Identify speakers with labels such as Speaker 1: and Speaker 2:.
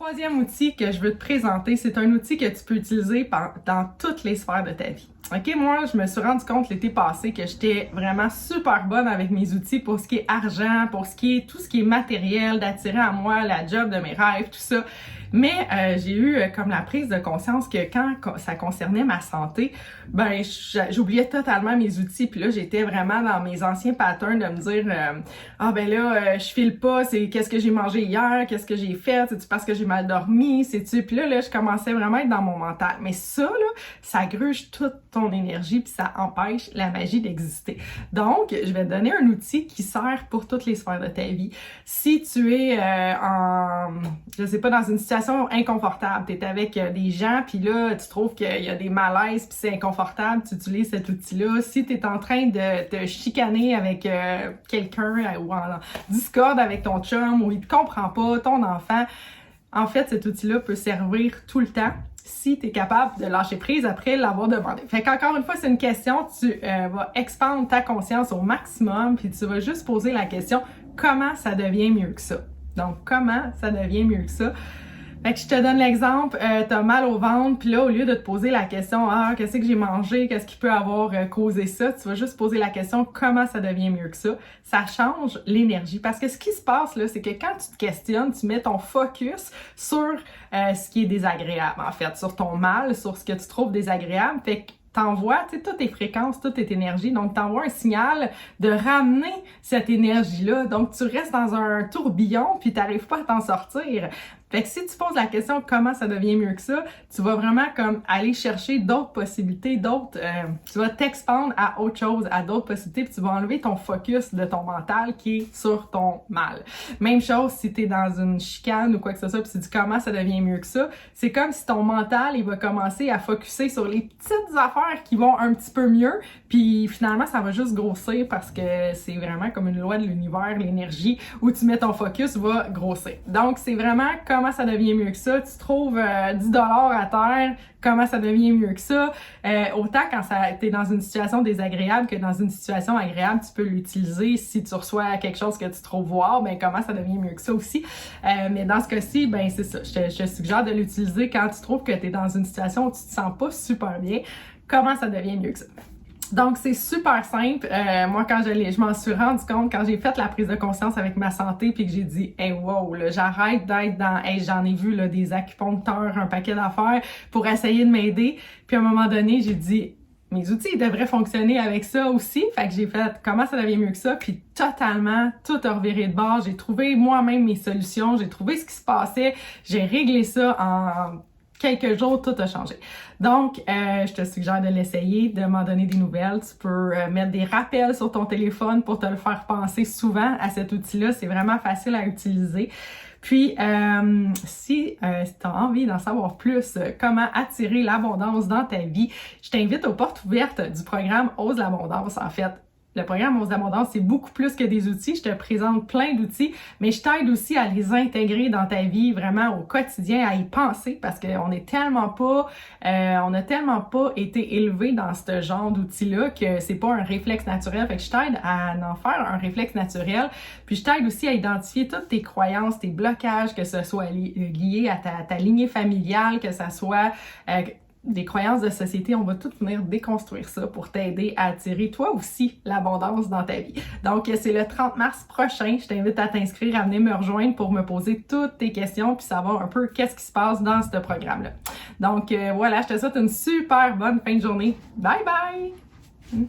Speaker 1: Troisième outil que je veux te présenter, c'est un outil que tu peux utiliser dans toutes les sphères de ta vie. OK, moi, je me suis rendu compte l'été passé que j'étais vraiment super bonne avec mes outils pour ce qui est argent, pour ce qui est tout ce qui est matériel, d'attirer à moi la job de mes rêves, tout ça. Mais j'ai eu comme la prise de conscience que quand ça concernait ma santé, ben j'oubliais totalement mes outils. Puis là, j'étais vraiment dans mes anciens patterns de me dire je file pas, c'est qu'est-ce que j'ai mangé hier, qu'est-ce que j'ai fait, c'est-tu parce que j'ai mal dormi, c'est-tu. Puis là, je commençais vraiment à être dans mon mental. Mais ça, là, ça gruge toute ton énergie puis ça empêche la magie d'exister. Donc, je vais te donner un outil qui sert pour toutes les sphères de ta vie. Si tu es dans une situation inconfortable, tu es avec des gens, puis là, tu trouves qu'il y a des malaises, puis c'est inconfortable, tu utilises cet outil-là. Si tu es en train de te chicaner avec quelqu'un ou en discorde avec ton chum, ou il te comprend pas, ton enfant, en fait, cet outil-là peut servir tout le temps si tu es capable de lâcher prise après l'avoir demandé. Fait qu'encore une fois, c'est une question, tu vas expandre ta conscience au maximum, puis tu vas juste poser la question « Comment ça devient mieux que ça? » Donc, comment ça devient mieux que ça? Fait que je te donne l'exemple, t'as mal au ventre, puis là, au lieu de te poser la question « Ah, qu'est-ce que j'ai mangé? Qu'est-ce qui peut avoir causé ça? » Tu vas juste poser la question « Comment ça devient mieux que ça? » Ça change l'énergie. Parce que ce qui se passe, là, c'est que quand tu te questionnes, tu mets ton focus sur ce qui est désagréable, en fait, sur ton mal, sur ce que tu trouves désagréable. Fait que t'envoies, tu sais, toutes tes fréquences, toute tes énergies. Donc, t'envoies un signal de ramener cette énergie-là. Donc, tu restes dans un tourbillon puis t'arrives pas à t'en sortir. Fait que si tu poses la question comment ça devient mieux que ça, tu vas vraiment comme aller chercher d'autres possibilités, tu vas t'expandre à autre chose, à d'autres possibilités, puis tu vas enlever ton focus de ton mental qui est sur ton mal. Même chose si tu es dans une chicane ou quoi que ce soit, puis tu dis comment ça devient mieux que ça, c'est comme si ton mental, il va commencer à focuser sur les petites affaires qui vont un petit peu mieux, puis finalement, ça va juste grossir parce que c'est vraiment comme une loi de l'univers, l'énergie où tu mets ton focus va grossir. Donc, c'est vraiment comment ça devient mieux que ça. Tu trouves 10$ à terre, comment ça devient mieux que ça. Autant quand t'es dans une situation désagréable que dans une situation agréable, tu peux l'utiliser. Si tu reçois quelque chose que tu trouves wow, ben comment ça devient mieux que ça aussi. Mais dans ce cas-ci, ben c'est ça. Je te suggère de l'utiliser quand tu trouves que t'es dans une situation où tu te sens pas super bien. Comment ça devient mieux que ça. Donc, c'est super simple. Moi, quand je m'en suis rendu compte, quand j'ai fait la prise de conscience avec ma santé, puis que j'ai dit « Hey, wow, là, j'arrête d'être dans... Hey, j'en ai vu là, des acupuncteurs, un paquet d'affaires pour essayer de m'aider. » Puis à un moment donné, j'ai dit « Mes outils, ils devraient fonctionner avec ça aussi. » Fait que j'ai fait « Comment ça devient mieux que ça? » Puis totalement, tout a reviré de bord. J'ai trouvé moi-même mes solutions. J'ai trouvé ce qui se passait. J'ai réglé ça en quelques jours, tout a changé. Donc, je te suggère de l'essayer, de m'en donner des nouvelles. Tu peux mettre des rappels sur ton téléphone pour te le faire penser souvent à cet outil-là. C'est vraiment facile à utiliser. Puis, si tu as envie d'en savoir plus, comment attirer l'abondance dans ta vie, je t'invite aux portes ouvertes du programme Ose l'abondance, en fait. Le programme Ose l'abondance, c'est beaucoup plus que des outils. Je te présente plein d'outils, mais je t'aide aussi à les intégrer dans ta vie vraiment au quotidien, à y penser parce qu'on est tellement pas, on a tellement pas été élevé dans ce genre d'outils-là que c'est pas un réflexe naturel. Fait que je t'aide à en faire un réflexe naturel. Puis je t'aide aussi à identifier toutes tes croyances, tes blocages, que ce soit lié à ta lignée familiale, que ça soit des croyances de société, on va tout venir déconstruire ça pour t'aider à attirer toi aussi l'abondance dans ta vie. Donc, c'est le 30 mars prochain. Je t'invite à t'inscrire, à venir me rejoindre pour me poser toutes tes questions puis savoir un peu qu'est-ce qui se passe dans ce programme-là. Donc, voilà, je te souhaite une super bonne fin de journée. Bye bye!